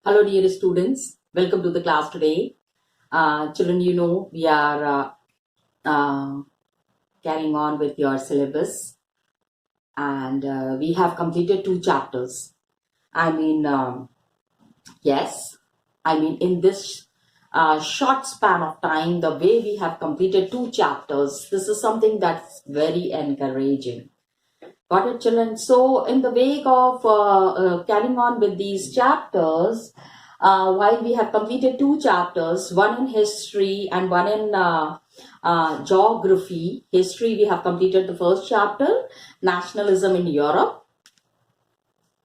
Hello, dear students. Welcome to the class today. Children, you know we are carrying on with your syllabus, and we have completed 2 chapters. Yes, in this short span of time, the way we have completed 2 chapters, this is something that's very encouraging. Got it, children? So, in the wake of carrying on with these chapters, while we have completed 2 chapters, one in history and one in geography. History, we have completed the first chapter, nationalism in Europe.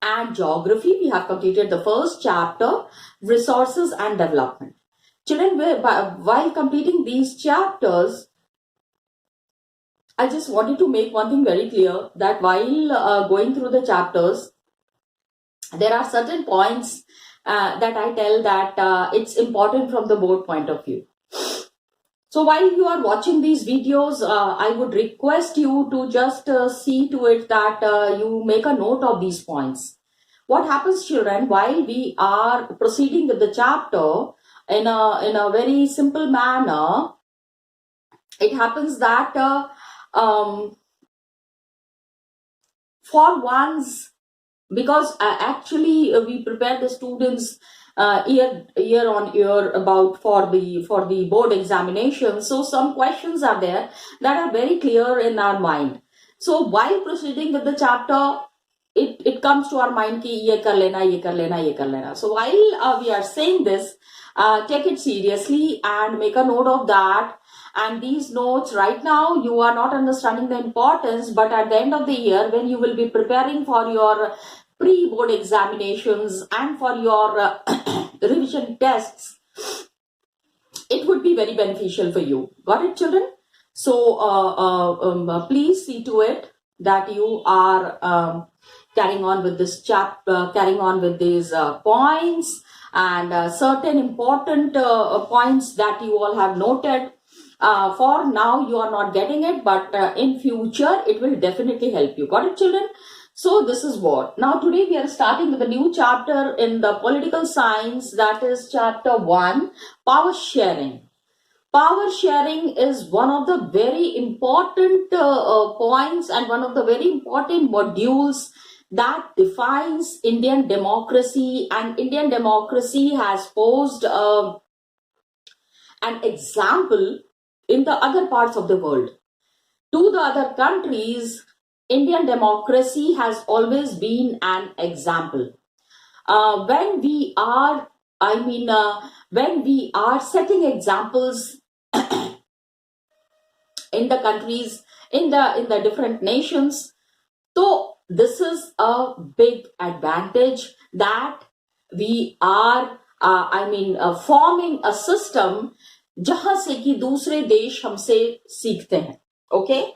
And geography, we have completed the first chapter, resources and development. Children, while completing these chapters, I just wanted to make one thing very clear, that while going through the chapters, there are certain points that I tell that it's important from the board point of view. So while you are watching these videos, I would request you to just see to it that you make a note of these points. What happens, children, while we are proceeding with the chapter in a very simple manner, it happens that for once, because actually we prepare the students year on year about for the board examination, so some questions are there that are very clear in our mind. So while proceeding with the chapter, it comes to our mind ki ye kar lena, ye kar lena, ye kar lena. So while we are saying this, take it seriously and make a note of that. And these notes, right now you are not understanding the importance, but at the end of the year, when you will be preparing for your pre-board examinations and for your revision tests, it would be very beneficial for you. Got it, children? So please see to it that you are carrying on with this chapter, carrying on with these points and certain important points that you all have noted. For now, you are not getting it, but in future, it will definitely help you. Got it, children? So this is what. Now today we are starting with a new chapter in the political science, that is chapter 1, power sharing. Power sharing is one of the very important points and one of the very important modules that defines Indian democracy, and Indian democracy has posed an example in the other parts of the world. To the other countries, Indian democracy has always been an example. When we are setting examples in the countries, in the different nations, so this is a big advantage that we are forming a system जहां से कि दूसरे देश हमसे सीखते हैं. Okay?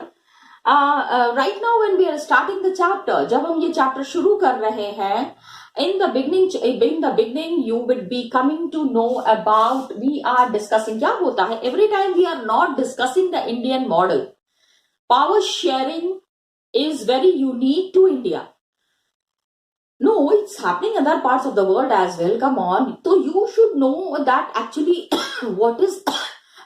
Right now when we are starting the chapter, जब हम ये chapter शुरू कर रहे हैं, in the beginning you would be coming to know about, we are discussing, क्या होता है, every time we are not discussing the Indian model. Power sharing is very unique to India. No, it's happening in other parts of the world as well. Come on. So you should know that actually what is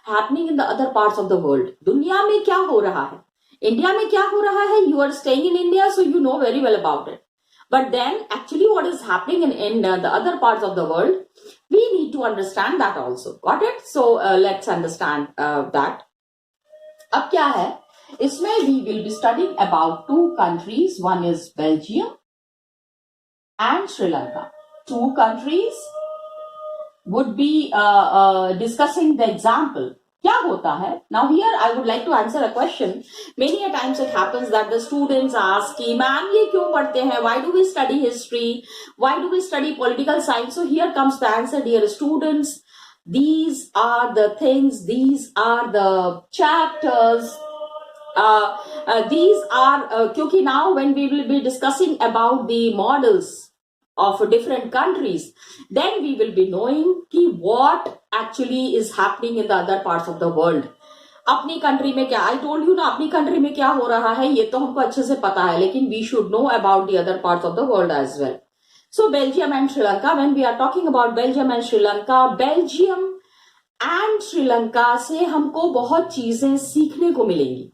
happening in the other parts of the world. दुनिया में क्या हो रहा है? India में क्या हो रहा है? You are staying in India, so you know very well about it. But then actually what is happening in the other parts of the world, we need to understand that also. Got it? So let's understand that. अब क्या है? इसमें we will be studying about 2 countries. One is Belgium and Sri Lanka. 2 countries would be discussing the example. क्या होता है? Now here I would like to answer a question. Many a times it happens that the students ask कि ma'am ये क्यों पढ़ते हैं? Why do we study history? Why do we study political science? So here comes the answer, dear students. These are the things, these are the chapters. These are क्योंकि now when we will be discussing about the models of different countries, then we will be knowing कि what actually is happening in the other parts of the world. अपनी country में क्या, I told you ना, अपनी country में क्या हो रहा है ये तो हमको अच्छे से पता है, लेकिन we should know about the other parts of the world as well. So Belgium and Sri Lanka, when we are talking about Belgium and Sri Lanka, Belgium and Sri Lanka से हमको बहुत चीजें सीखने को मिलेंगी.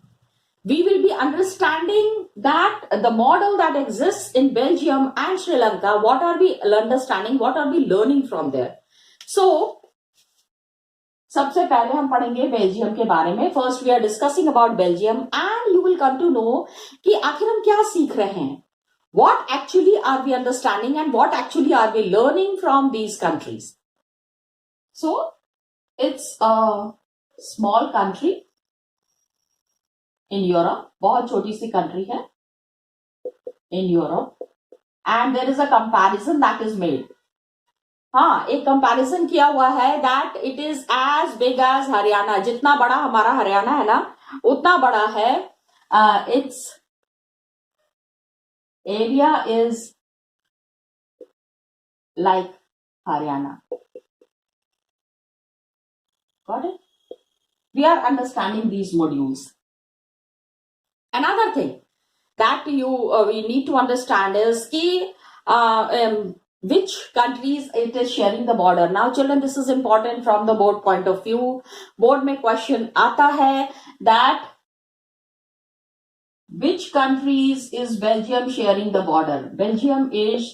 We will be understanding that the model that exists in Belgium and Sri Lanka, what are we understanding, what are we learning from there. So सबसे पहले हम पढ़ेंगे बेल्जियम के बारे में. First we are discussing about Belgium and you will come to know कि आखिर हम क्या सीख रहे हैं. What actually are we understanding and what actually are we learning from these countries? So it's a small country in Europe. बहुत छोटी सी country है in Europe and there is a comparison that is made. हाँ, एक comparison किया हुआ है that it is as big as Haryana. जितना बड़ा हमारा हरियाणा है ना उतना बड़ा है. It's area is like Haryana. Got it? We are understanding these modules. Another thing that we need to understand is कि which countries it is sharing the border. Now children, this is important from the board point of view. Board में question आता है that which countries is Belgium sharing the border. Belgium is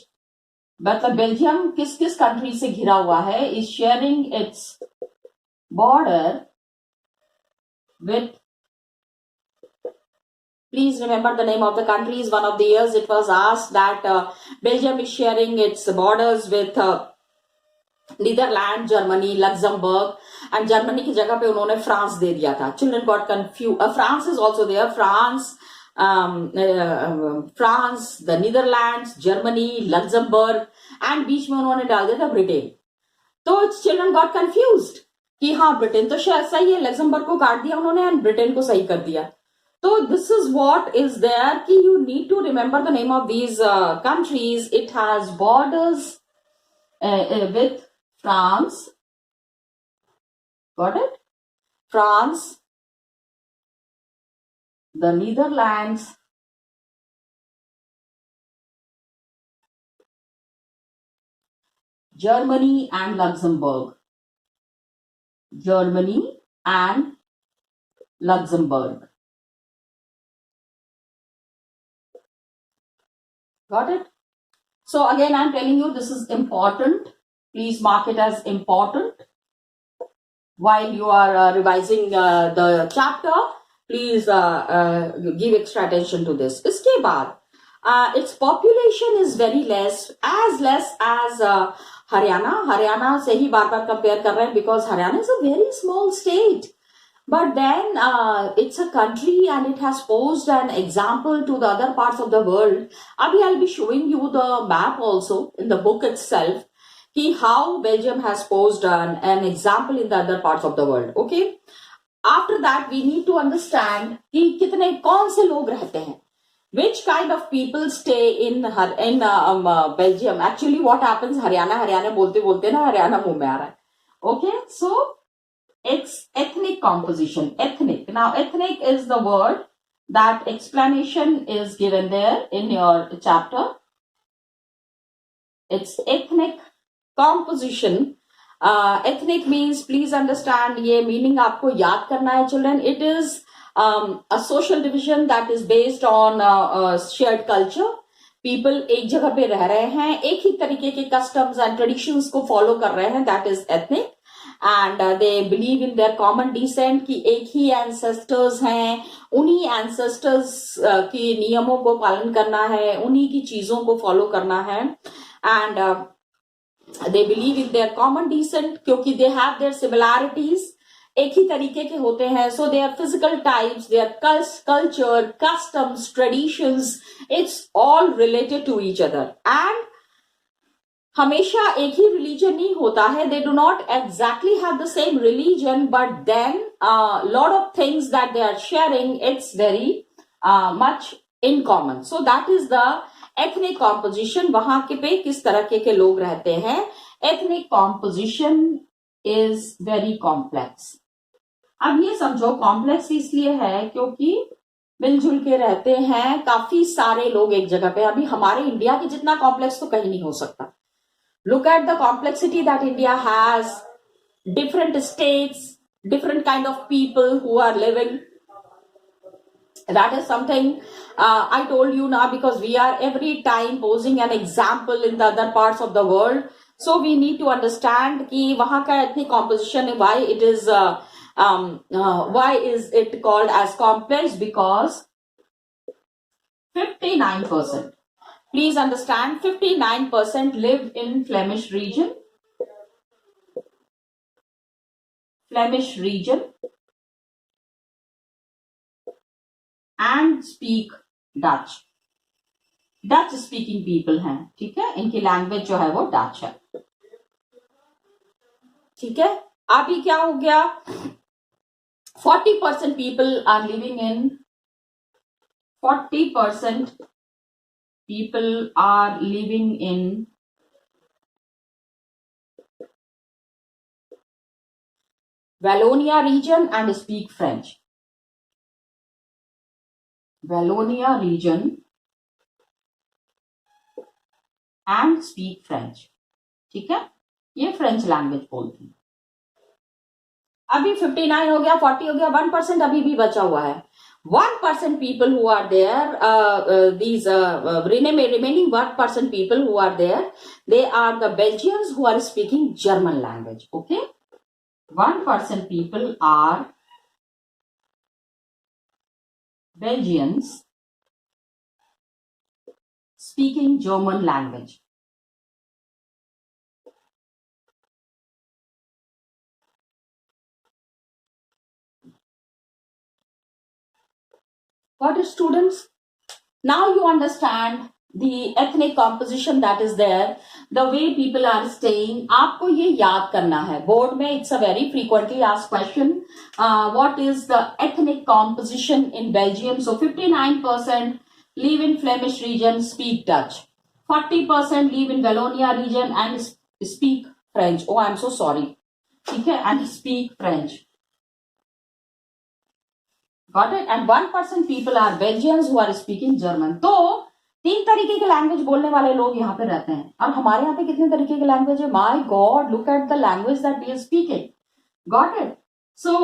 मतलब Belgium किस किस country से घिरा हुआ है, is sharing its border with. Please remember the name of the countries. One of the years it was asked that Belgium is sharing its borders with Netherlands, Germany, Luxembourg, and Germany की जगह पे उन्होंने France दे दिया था. Children got confused. France is also there. France, the Netherlands, Germany, Luxembourg, and बीच में उन्होंने डाल दिया था ब्रिटेन. तो children got confused कि हाँ ब्रिटेन तो शायद सही है, लग्जमबर्ग को काट दिया उन्होंने एंड ब्रिटेन को सही कर दिया. So this is what is there. Ki you need to remember the name of these countries. It has borders with France. Got it? France, the Netherlands, Germany and Luxembourg. Germany and Luxembourg. Got it? So again, I'm telling you this is important. Please mark it as important. While you are revising the chapter, please give extra attention to this. Iske baad, its population is very less as Haryana. Haryana से ही बार बार compare कर रहे हैं because Haryana is a very small state. But then it's a country and it has posed an example to the other parts of the world. Abhi I'll be showing you the map also in the book itself. Ki how Belgium has posed an example in the other parts of the world. Okay. After that we need to understand कि कितने कौन से लोग रहते हैं. Which kind of people stay in Belgium? Actually what happens, Haryana बोलते बोलते ना हरियाणा मुंह में आ रहा है. Okay. So it's ethnic composition. Ethnic. Now, ethnic is the word that explanation is given there in your chapter. It's ethnic composition. Ethnic means, please understand, ये meaning आपको याद करना है children. It is a social division that is based on shared culture. People एक जगह पे रह रहे हैं, एक ही तरीके के customs and traditions को follow कर रहे हैं. That is ethnic. And they believe in their common descent कि एक ही ancestors हैं, उन्हीं ancestors की नियमों को पालन करना है, उन्हीं की चीजों को follow करना है. And they believe in their common descent क्योंकि they have their similarities, एक ही तरीके के होते हैं. So their physical types, their culture, customs, traditions, it's all related to each other. And हमेशा एक ही रिलीजन नहीं होता है. They do not exactly have the same religion, but then lot of things that they are sharing, it's very much in common. So that is the ethnic composition. वहां के पे किस तरह के लोग रहते हैं. Ethnic composition is very complex. अब ये समझो complex इसलिए है क्योंकि मिलजुल के रहते हैं काफी सारे लोग एक जगह पे। अभी हमारे इंडिया के जितना कॉम्प्लेक्स तो कहीं नहीं हो सकता। Look at the complexity that India has, different states, different kind of people who are living. That is something I told you now, because we are every time posing an example in the other parts of the world, so we need to understand कि वहां का ethnic composition, why is it called as complex, because 59%, please understand, 59% live in Flemish region and speak Dutch. Dutch speaking people हैं, ठीक है, इनकी language जो है वो डच है, ठीक है। अभी क्या हो गया, 40% people are living in 40% people are living in Wallonia region and speak French. Wallonia region and speak French, ठीक है, ये फ्रेंच लैंग्वेज बोलती है। अभी 59 हो गया, 40 हो गया, 1% अभी भी बचा हुआ है। 1% people who are there, these remaining 1% people who are there, they are the Belgians who are speaking German language. Okay, 1% people are Belgians speaking German language. Got it, students? Now you understand the ethnic composition that is there, the way people are staying. आपको ये याद करना है, board में it's a very frequently asked question. What is the ethnic composition in Belgium? So 59% live in Flemish region, speak Dutch. 40% live in Wallonia region and speak French. Oh, I'm so sorry. ठीक है, and speak French. Got it? And 1% people are Belgians who are speaking German. तो 3 तरीके के language बोलने वाले लोग यहाँ पे रहते हैं। और हमारे यहाँ पे कितने तरीके के लैंग्वेज है? My god, look at the language that we are speaking. Got it? So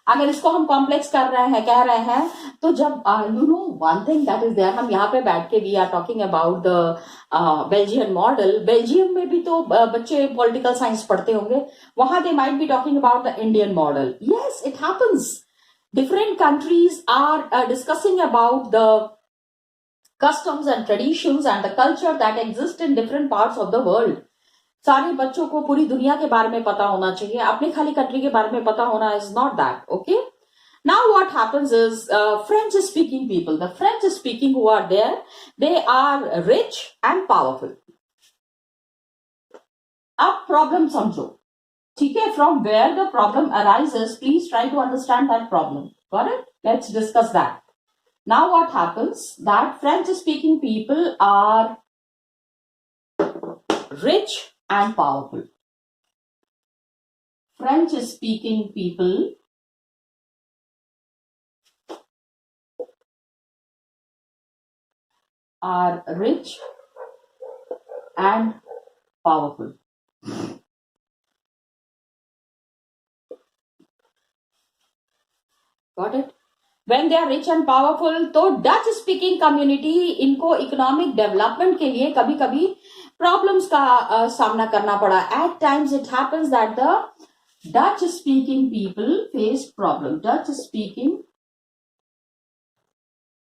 अगर इसको हम कॉम्प्लेक्स कर रहे हैं, कह रहे हैं, तो जब you know one thing that is there, हम यहाँ पे बैठ के we are talking about the Belgian model. Belgium में भी तो बच्चे पॉलिटिकल साइंस पढ़ते होंगे, वहां they might be talking about the Indian model. Yes, it happens. Different countries are discussing about the customs and traditions and the culture that exist in different parts of the world. सारे बच्चों को पूरी दुनिया के बारे में पता होना चाहिए, अपनी खाली कंट्री के बारे में पता होना is not that, okay? Now what happens is French speaking people, the French speaking who are there, they are rich and powerful. अब प्रॉब्लम समझो, ठीक है, from where the problem arises, please try to understand that problem. Got it? Let's discuss that. Now what happens, that French speaking people are rich and powerful. French speaking people are rich and powerful. Got it? When they are rich and powerful, तो Dutch speaking community इनको economic development के लिए कभी कभी problems का सामना करना पड़ा। At times it happens that the Dutch speaking people face problem. Dutch speaking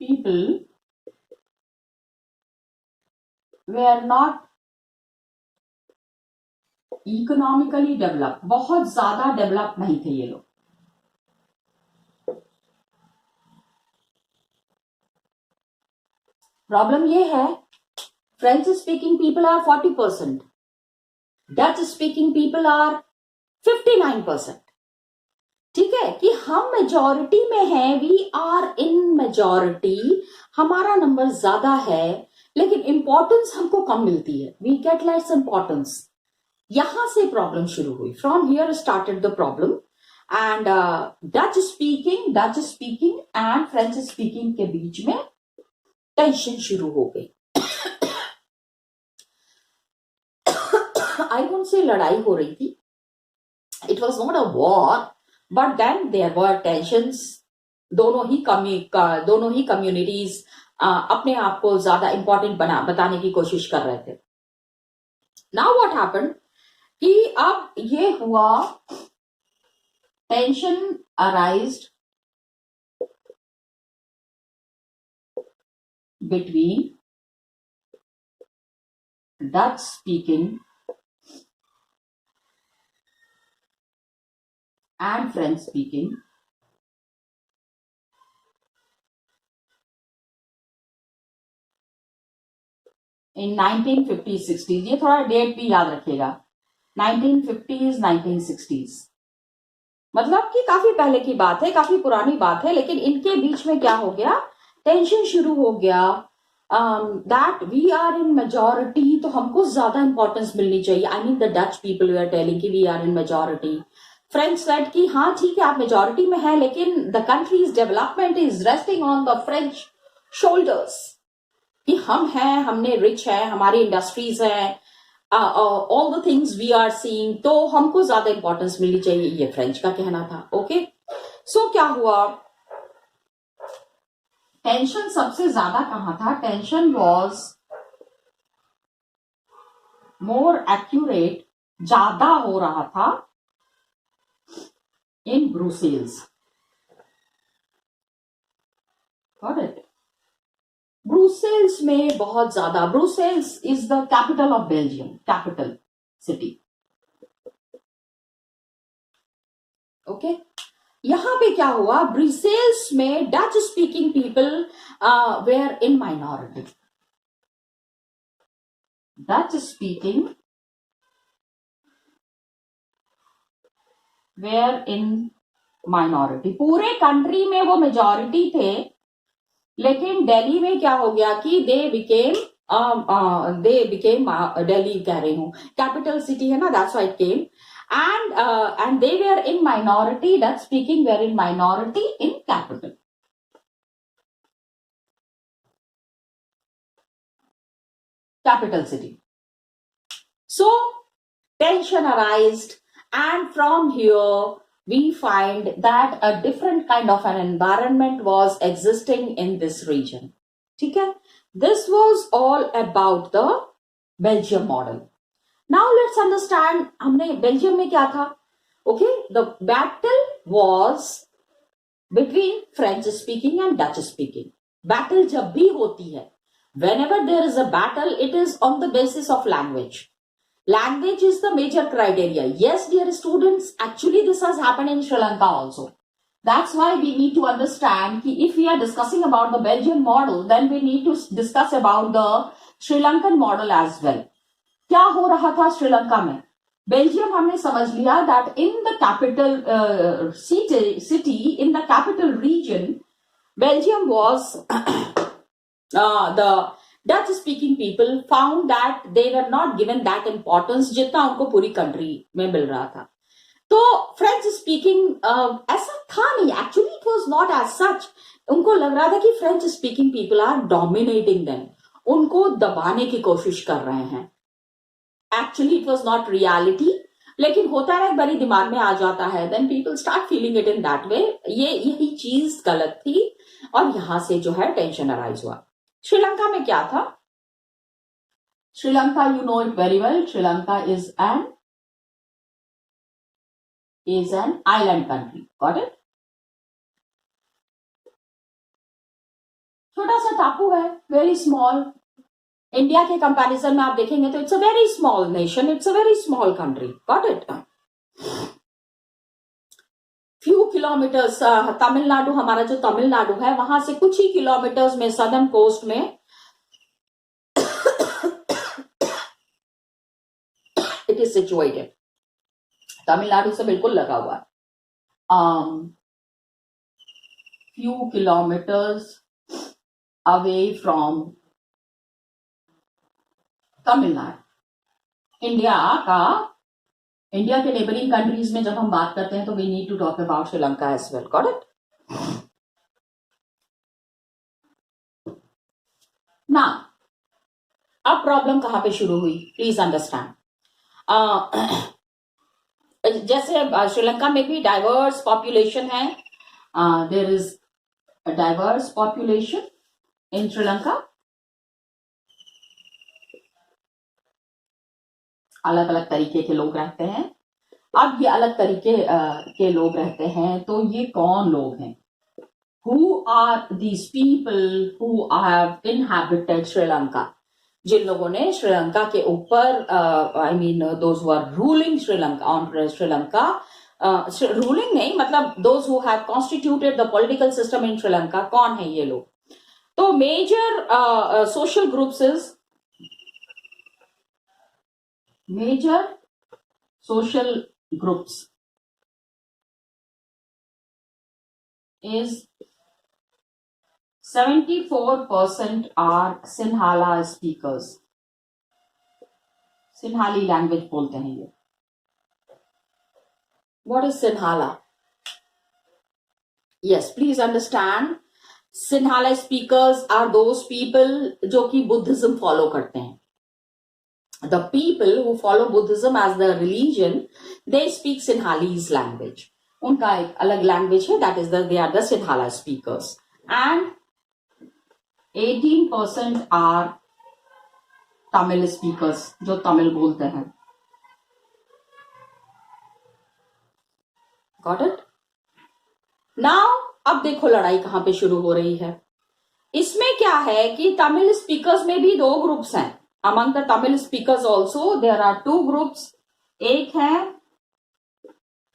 people were not economically develop, बहुत ज्यादा डेवलप नहीं थे ये लोग। प्रॉब्लम ये है, French speaking people are 40%, Dutch speaking people are 59%। ठीक है, कि हम मेजॉरिटी में हैं, वी आर इन मेजॉरिटी, हमारा नंबर ज्यादा है, लेकिन इंपॉर्टेंस हमको कम मिलती है, वी गेट लेस इंपॉर्टेंस। यहां से प्रॉब्लम शुरू हुई, from here started the problem. And Dutch speaking and French speaking के बीच में टेंशन शुरू हो गई. आई वोंट से लड़ाई हो रही थी. It was not a war, but then there were tensions. दोनों ही कम्युनिटीज अपने आप को ज्यादा इंपॉर्टेंट बताने की कोशिश कर रहे थे. नाउ व्हाट हैपेंड कि अब ये हुआ, tension arised between Dutch speaking and French speaking in 1950s-60s. ये थोड़ा डेट भी याद रखिएगा, 1950s 1960s, मतलब कि काफी पहले की बात है, काफी पुरानी बात है. लेकिन इनके बीच में क्या हो गया, टेंशन शुरू हो गया. That we are in majority, तो हमको ज्यादा इंपॉर्टेंस मिलनी चाहिए. I mean the Dutch people we are telling कि we are in majority. French said कि हाँ ठीक है आप मेजोरिटी में है, लेकिन the countries development is resting on the French shoulders. कि हम हैं, हमने रिच है, हमारी इंडस्ट्रीज है, all the things we are seeing, तो हमको ज्यादा इंपॉर्टेंस मिलनी चाहिए. ये फ्रेंच का कहना था. ओके, सो क्या हुआ, टेंशन सबसे ज्यादा कहां था, टेंशन वॉज मोर एक्यूरेट, ज्यादा हो रहा था in Brussels. Got it. Brussels में बहुत ज्यादा, Brussels is the capital of Belgium, capital city. Okay, यहां पे क्या हुआ, ब्रुसेल्स में Dutch speaking people were in minority. Dutch speaking were in minority. पूरे कंट्री में वो मेजॉरिटी थे, लेकिन दिल्ली में क्या हो गया कि दे बिकेम दिल्ली कह रही हूं, कैपिटल सिटी है ना, that's why it came. And they were in minority, Dutch speaking were in minority in capital city. So tension arised, and from here we find that a different kind of an environment was existing in this region. ठीक है, this was all about the Belgium model. Now let's understand हमने Belgium में क्या था. Okay, the battle was between French speaking and Dutch speaking. Battle जब भी होती है, whenever there is a battle, it is on the basis of language. Language is the major criteria. Yes, dear students, actually this has happened in Sri Lanka also. That's why we need to understand कि if we are discussing about the Belgian model, then we need to discuss about the Sri Lankan model as well. क्या हो रहा था श्रीलंका में. Belgium हमने समझ लिया that in the capital city, in the capital region, Belgium was the Dutch speaking people found that they were not given that importance जितना उनको पूरी कंट्री में मिल रहा था. तो फ्रेंच स्पीकिंग ऐसा था नहीं, actually it was not as such. उनको लग रहा था कि French speaking people are dominating them, उनको दबाने की कोशिश कर रहे हैं. Actually it was not reality, लेकिन होता है, एक बारी दिमाग में आ जाता है, then people start feeling it in that way. यही चीज गलत थी, और यहां से जो है टेंशन अराइज हुआ. श्रीलंका में क्या था, Sri Lanka, you know it very well, Sri Lanka is an island country. Got it? छोटा सा टापू है, very small. इंडिया के कंपैरिजन में आप देखेंगे तो it's a very small nation, it's a very small country. Got it. Few kilometres, Tamil Nadu, हमारा जो तमिलनाडु है वहां से कुछ ही किलोमीटर्स में सदर्न कोस्ट में इट इज सिचुएटेड. तमिलनाडु से बिल्कुल लगा हुआ है. Few kilometres away from Tamil Nadu. India का इंडिया के नेबरिंग कंट्रीज में जब हम बात करते हैं तो we need to talk about Sri Lanka as well. Got it? ना अब प्रॉब्लम कहां पे शुरू हुई, प्लीज अंडरस्टैंड. जैसे श्रीलंका में भी डाइवर्स पॉपुलेशन है. There is a diverse population in Sri Lanka. अलग अलग तरीके के लोग रहते हैं. अब ये अलग तरीके के लोग रहते हैं, तो ये कौन लोग हैं? Who are these people who have inhabited Sri-Lanka? जिन लोगों ने श्रीलंका के ऊपर I mean those who are ruling Sri Lanka on Sri Lanka, ruling नहीं मतलब those who have constituted the political system in Sri Lanka, कौन है ये लोग? तो major social groups is major social groups is 74% are Sinhala speakers. Sinhali language बोलते हैं ये. What is Sinhala? Yes, please understand. Sinhala speakers are those people जो कि बुद्धिज्म फॉलो करते हैं. The people who follow Buddhism as the religion, they speak Sinhalese language. उनका एक अलग language है, that is they are the Sinhala speakers. And 18% are Tamil speakers, जो तमिल बोलते हैं. Got it? Now, अब देखो लड़ाई कहां पे शुरू हो रही है. इसमें क्या है कि तमिल स्पीकर्स में भी दो ग्रुप्स हैं. Among the Tamil speakers also, there are two groups. एक है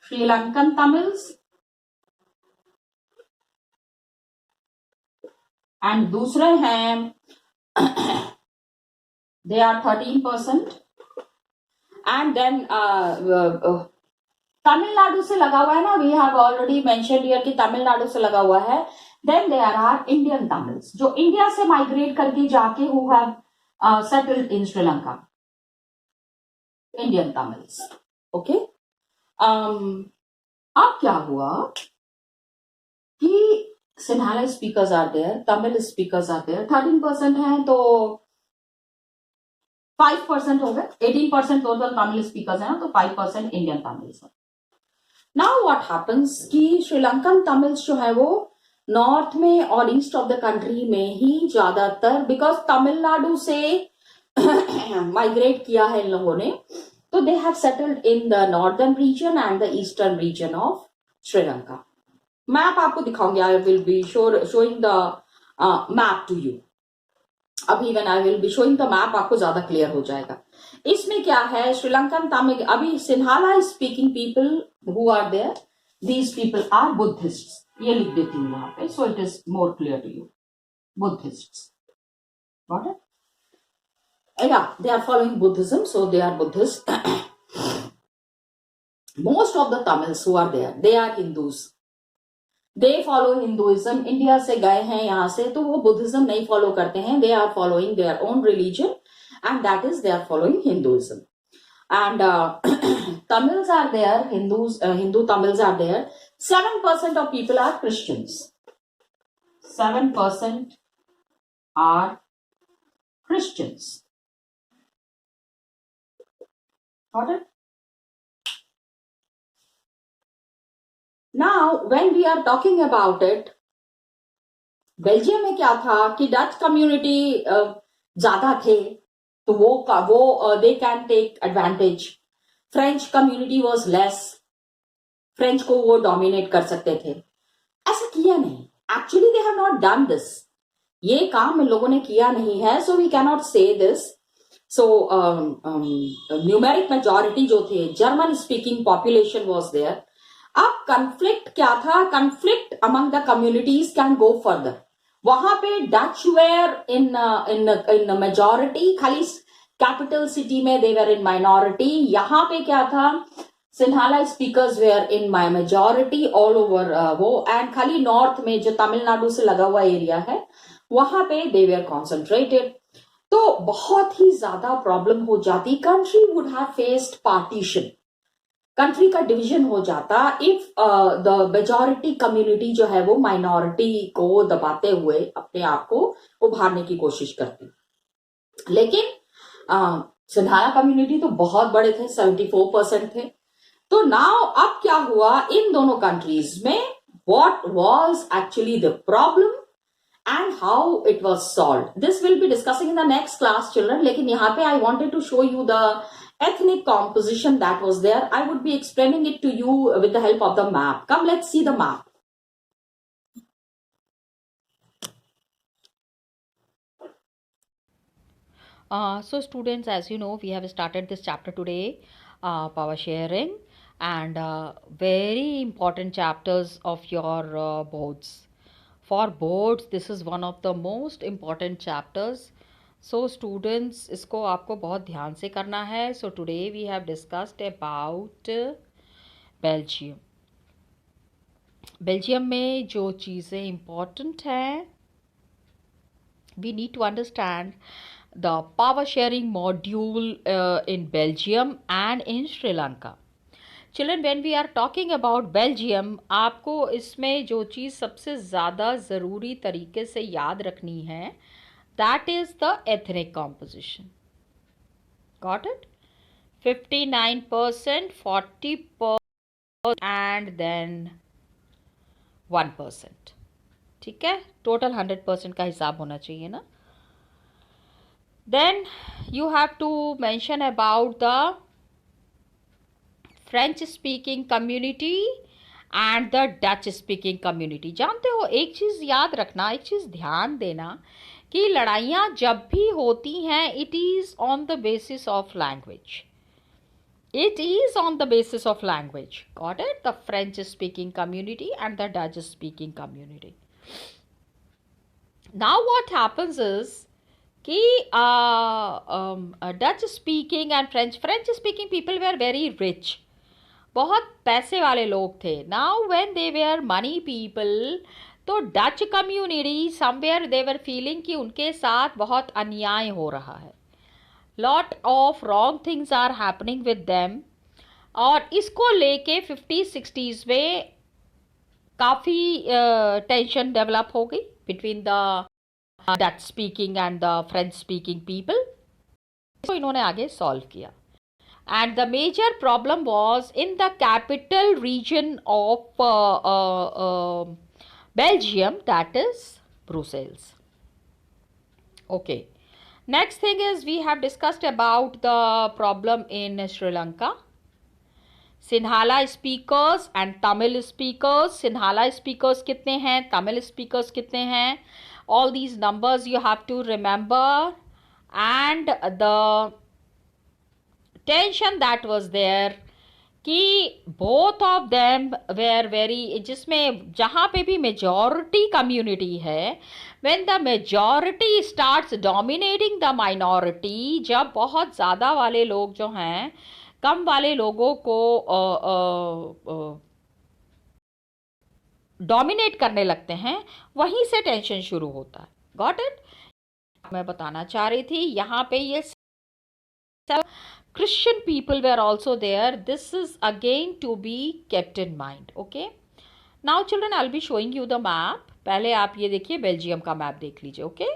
Sri Lankan Tamils and दूसरे हैं they are 13%. And then Tamil Nadu से लगा हुआ है ना, we have already mentioned here कि तमिलनाडु से लगा हुआ है. Then there are Indian Tamils जो इंडिया से माइग्रेट करके जाके who have settled in Sri Lanka. Indian Tamils. Okay? अब क्या हुआ कि Sinhala speakers are there, Tamil speakers are there, 13% हैं तो 5% हो गए. 18% total Tamil speakers हैं ना, तो 5% Indian Tamils हैं. Now what happens कि श्रीलंकन तमिल्स जो है वो नॉर्थ में और ईस्ट ऑफ द कंट्री में ही ज्यादातर, बिकॉज तमिलनाडु से माइग्रेट किया है इन लोगों ने, तो they have settled in the northern region and the eastern region of Sri Lanka. Map आपको दिखाऊंगी. I will be showing the map to you. अभी when I will be showing the map आपको ज्यादा क्लियर हो जाएगा. इसमें क्या है, श्रीलंकन तमिल, अभी Sinhala speaking people who are there, these people are Buddhists. ये लिख देती हूँ यहाँ पे, so it is more clear to you. Buddhists. Got it? Yeah, they are following Buddhism, so they are Buddhist. Most of the Tamils who are there, they are Hindus. They follow Hinduism. India से गए हैं यहाँ से, तो वो Buddhism नहीं follow करते हैं. They are following their own religion, and that is they are following Hinduism. And Tamils are there, Hindu Tamils are there. 7% of people are Christians. 7% are Christians. Got it? Now, when we are talking about it, Belgium में क्या था कि Dutch community ज्यादा थे, तो वो they can take advantage. French community was less, French को वो डोमिनेट कर सकते थे. ऐसा किया नहीं. Actually they have not done this. ये काम इन लोगों ने किया नहीं है. So we can not say this. So numeric majority जो थे, German speaking population was there. अब कंफ्लिक्ट क्या था? Conflict among the communities can go further. वहां पे डच वेयर इन मेजॉरिटी, खाली कैपिटल सिटी में दे वेयर इन माइनॉरिटी. यहाँ पे क्या था? Sinhala speakers were in my majority all over वो, एंड खाली नॉर्थ में जो तमिलनाडु से लगा हुआ एरिया है वहां पे दे वेयर कॉन्सेंट्रेटेड. तो बहुत ही ज्यादा प्रॉब्लम हो जाती. Country would have faced partition. Country का डिवीजन हो जाता इफ द मेजॉरिटी कम्युनिटी जो है वो माइनॉरिटी को दबाते हुए अपने आप को उभारने की कोशिश करती। लेकिन सिंधाना कम्युनिटी तो बहुत बड़े थे, 74% थे। तो नाउ अब क्या हुआ इन दोनों कंट्रीज में, what was actually the problem and how it was solved. This will be discussing in the next class, children. लेकिन यहाँ पे I wanted to show you the ethnic composition that was there. I would be explaining it to you with the help of the map. Come, let's see the map. So students, as you know, we have started this chapter today, power sharing, and very important chapters of your boards. For boards, this is one of the most important chapters. So students, इसको आपको बहुत ध्यान से करना है. So today we have discussed about Belgium. Belgium में जो चीज़ें important हैं, we need to understand the power sharing module in Belgium and in Sri Lanka. Children, when we are talking about Belgium, आपको इसमें जो चीज़ सबसे ज़्यादा ज़रूरी तरीके से याद रखनी है, that is the ethnic composition. Got it? 59%, 40% and then 1%. ठीक है, टोटल 100% का हिसाब होना चाहिए ना. Then you have to mention about the French speaking community and the Dutch speaking community. जानते हो, एक चीज़ याद रखना, एक चीज़ ध्यान देना कि लड़ाइयाँ जब भी होती हैं, it is on the basis of language. It is on the basis of language. Got it? The French speaking community and the Dutch speaking community. Now what happens is कि Dutch speaking and French speaking people were very rich. बहुत पैसे वाले लोग थे. Now when they were money people, तो Dutch community somewhere they were feeling कि उनके साथ बहुत अन्याय हो रहा है. Lot of wrong things are happening with them. और इसको लेके 50-60s में काफ़ी टेंशन डेवलप हो गई between the Dutch speaking and the French speaking people. इसको इन्होंने आगे सॉल्व किया. And the major problem was in the capital region of Belgium, that is Brussels. Okay. Next thing is we have discussed about the problem in Sri Lanka. Sinhala speakers and Tamil speakers. Sinhala speakers कितने हैं, Tamil speakers कितने हैं, all these numbers you have to remember. And the tension that was there कि both of them were very, जिसमें जहाँ पे भी majority community है, when the majority starts dominating the minority, जब बहुत ज़्यादा वाले लोग जो हैं कम वाले लोगों को डोमिनेट करने लगते हैं, वहीं से टेंशन शुरू होता है. Got it? मैं बताना चाह रही थी यहाँ पे ये Christian people were also there. This is again to be kept in mind. Okay. Now children, I'll be showing you the map. पहले आप ये देखिए, बेल्जियम का मैप देख लीजिए. Okay,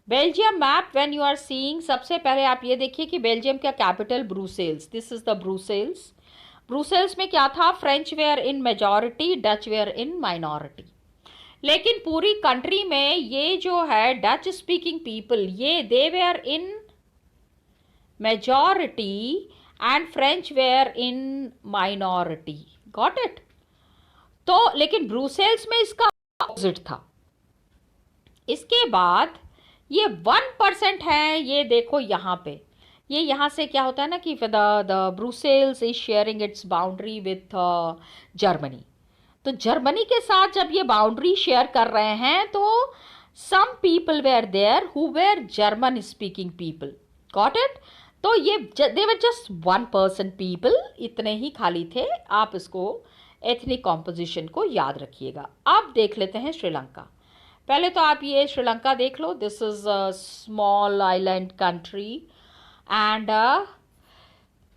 Belgium map when you are seeing, सबसे पहले आप ये देखिए कि बेल्जियम का capital Brussels. This is the Brussels. Brussels में क्या था, French were in majority, Dutch were in minority. लेकिन पूरी कंट्री में ये जो है डच स्पीकिंग पीपल, ये they were in majority and French were in minority. Got it? तो लेकिन ब्रुसेल्स में इसका ऑपोजिट था. इसके बाद ये 1% है. ये देखो यहाँ पे, ये यहाँ से क्या होता है ना कि the Brussels is sharing it's boundary with Germany. तो जर्मनी के साथ जब ये बाउंड्री शेयर कर रहे हैं, तो some people were there who were German speaking people. Got it? तो ये दे वर जस्ट 1% पीपल, इतने ही खाली थे. आप इसको एथनिक कॉम्पोजिशन को याद रखिएगा. अब देख लेते हैं श्रीलंका. पहले तो आप ये श्रीलंका देख लो. This is a small island country and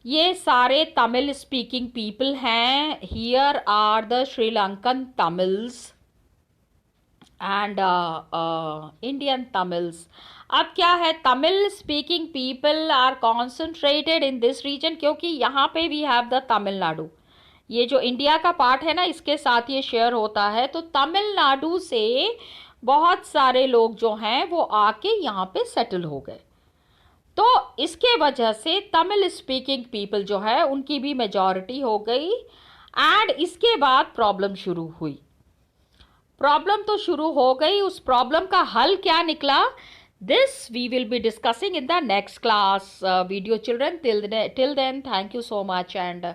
ये सारे तमिल स्पीकिंग पीपल हैं. Here are the Sri Lankan Tamils and Indian Tamils. अब क्या है, Tamil speaking people are concentrated in this region, क्योंकि यहाँ पे वी हैव द तमिलनाडु. ये जो इंडिया का पार्ट है ना, इसके साथ ये शेयर होता है. तो तमिलनाडु से बहुत सारे लोग जो हैं वो आके यहाँ पे सेटल हो गए. तो इसके वजह से तमिल स्पीकिंग पीपल जो है उनकी भी मेजॉरिटी हो गई. एंड इसके बाद प्रॉब्लम शुरू हुई. प्रॉब्लम तो शुरू हो गई, उस प्रॉब्लम का हल क्या निकला, this we will be discussing in the next class video children. Till then, thank you so much and